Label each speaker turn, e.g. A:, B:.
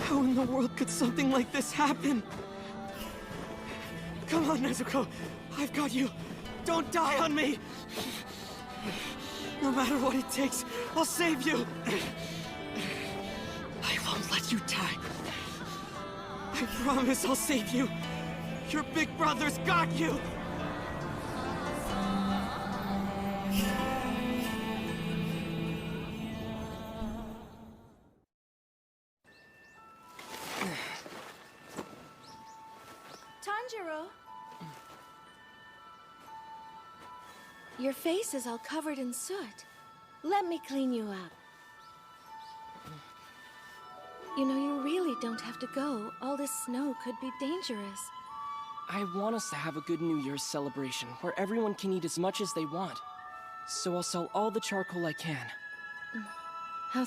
A: How in the world could something like this happen? Come on, Nezuko. I've got you. Don't die on me! No matter what it takes, I'll save you! I won't let you die. I promise I'll save you. Your big brother's got you!
B: Tanjiro! Your face is all covered in soot. Let me clean you up. You know, you really don't have to go. All this snow could be dangerous.
C: I want us to have a good New Year's celebration, where everyone can eat as much as they want. So I'll sell all the charcoal I can.
B: How